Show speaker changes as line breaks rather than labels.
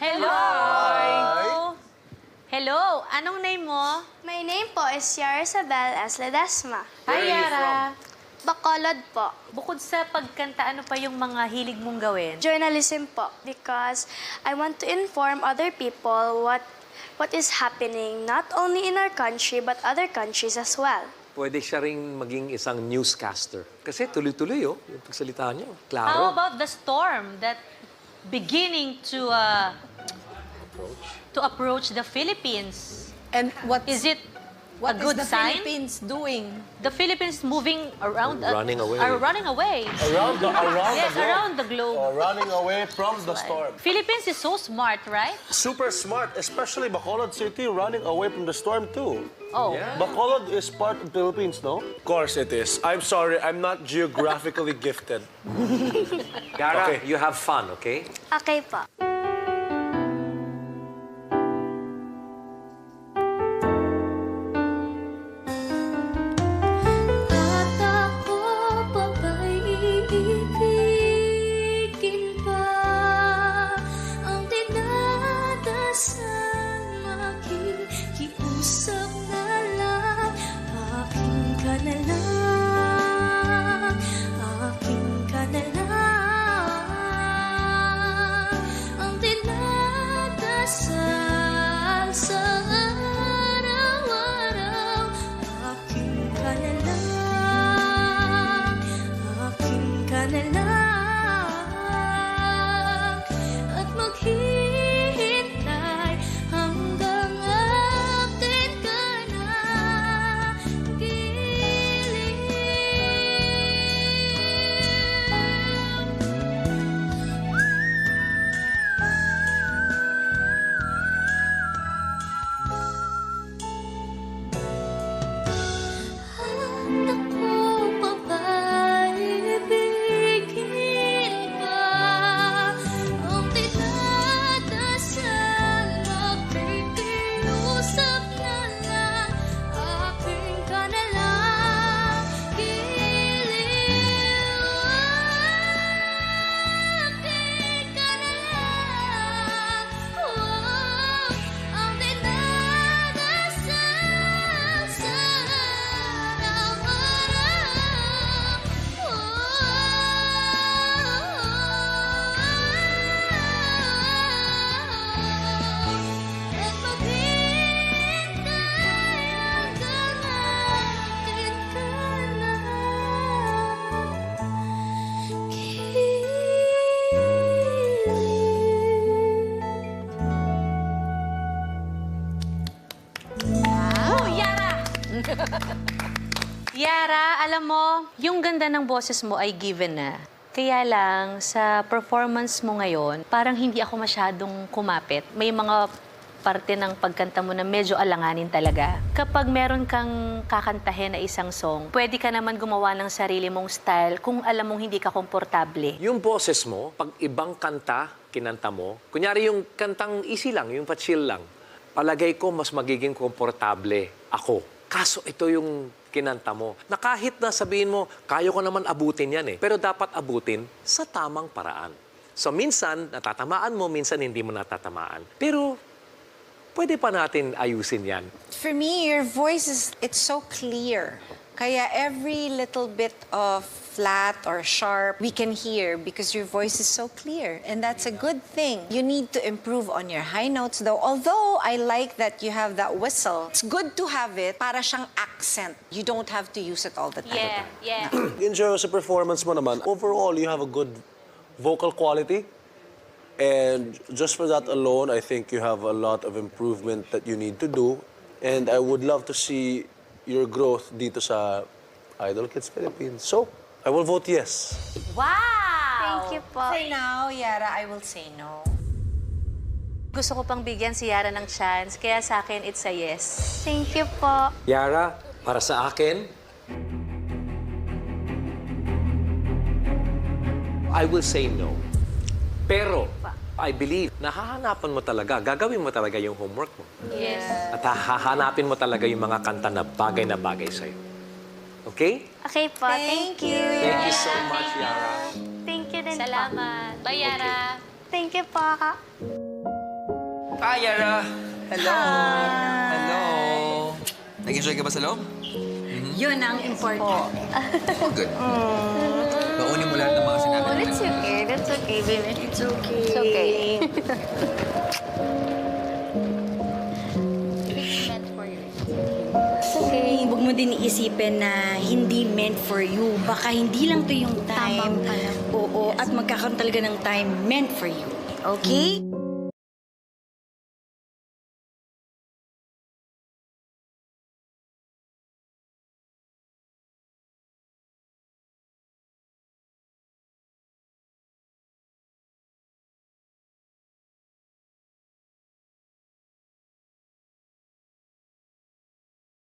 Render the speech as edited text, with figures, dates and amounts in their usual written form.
Hello!
Hi.
Hello! Anong name mo?
My name po is Yara Isabel S. Ledesma.
Hi, Yara.
Bacolod po.
Bukod sa pagkanta, ano pa yung mga hilig mong gawin?
Journalism po because I want to inform other people what is happening not only in our country but other countries as well.
Pwede siya ring maging isang newscaster. Kasi tuloy-tuloy, yung pagsalita niyo. Klaro.
How about the storm that beginning to approach the Philippines?
And what
Is it
what
a good
is the
sign?
Philippines doing?
The Philippines moving around...
Running away.
Are running away.
Around
Yes,
the globe.
around the globe.
Running away from the storm.
Philippines is so smart, right?
Super smart, especially Bacolod City running away from the storm too.
Oh.
Bacolod is part of the Philippines, no? Of course it is. I'm sorry, I'm not geographically gifted.
Yara,
Okay.
you have fun, okay?
Okay po. At ako pa ba'y iibigin pa? Ang dinadasal makikiusap na lang. Akin ka na lang, akin ka na lang. Ang dinadasal sa araw-araw. Akin ka na lang, akin ka na lang. At maghihintay hanggang akin ka na At ako pa ba'y ibigin pa? Ang dinadasal makikiusap na lang. Akin ka na lang, giliw. Akin ka na lang. Ang dinadasal sa at maghintay hanggang akin ka na
Oh, Yara! Yara, alam mo, yung ganda ng boses mo ay given na. Kaya lang, sa performance mo ngayon, parang hindi ako masyadong kumapit. May mga parte ng pagkanta mo na medyo alanganin talaga. Kapag meron kang kakantahin na isang song, pwede ka naman gumawa ng sarili mong style kung alam mong hindi ka komportable.
Yung boses mo, pag ibang kanta, kinanta mo, kunyari yung kantang easy lang, yung pa-chill lang, palagay ko mas magiging komportable ako. Kaso ito yung kinanta mo, na kahit na sabihin mo, kaya ko naman abutin yan eh, pero dapat abutin sa tamang paraan. So minsan, natatamaan mo, minsan hindi mo natatamaan. Pero pwede pa natin ayusin yan.
For me, your voice it's so clear. Kaya every little bit of flat or sharp, we can hear because your voice is so clear. And that's a good thing. You need to improve on your high notes though. Although I like that you have that whistle, it's good to have it para siyang accent. You don't have to use it all the time.
Yeah.
Enjoy sa performance mo naman. Overall, you have a good vocal quality. And just for that alone, I think you have a lot of improvement that you need to do. And I would love to see your growth dito sa Idol Kids Philippines. So, I will vote yes.
Wow!
Thank you po.
For now, Yara, I will say no.
Gusto ko pang bigyan si Yara ng chance, kaya sa akin, it's a yes.
Thank you po.
Yara, para sa akin, I will say no. Pero, I believe, nahahanapan mo talaga, gagawin mo talaga yung homework mo.
Yes.
At hahanapin mo talaga yung mga kanta na bagay sa'yo. Okay?
Okay po. Thank you.
Thank you so much, Yara.
Thank you din po.
Salamat. Bye, Yara.
Thank you po.
Hi, Yara. Hello. Hello. Nag-enjoy ka ba sa loob?
Yun ang important.
Oh, good. Baunin mo lahat ng mga sinabi natin.
That's okay. That's okay, baby.
It's okay.
It's okay.
Okay. Huwag mo din iisipin na hindi meant for you. Baka hindi lang to yung time.
Tama pala.
Oo, at magkakaroon talaga ng time meant for you. Okay?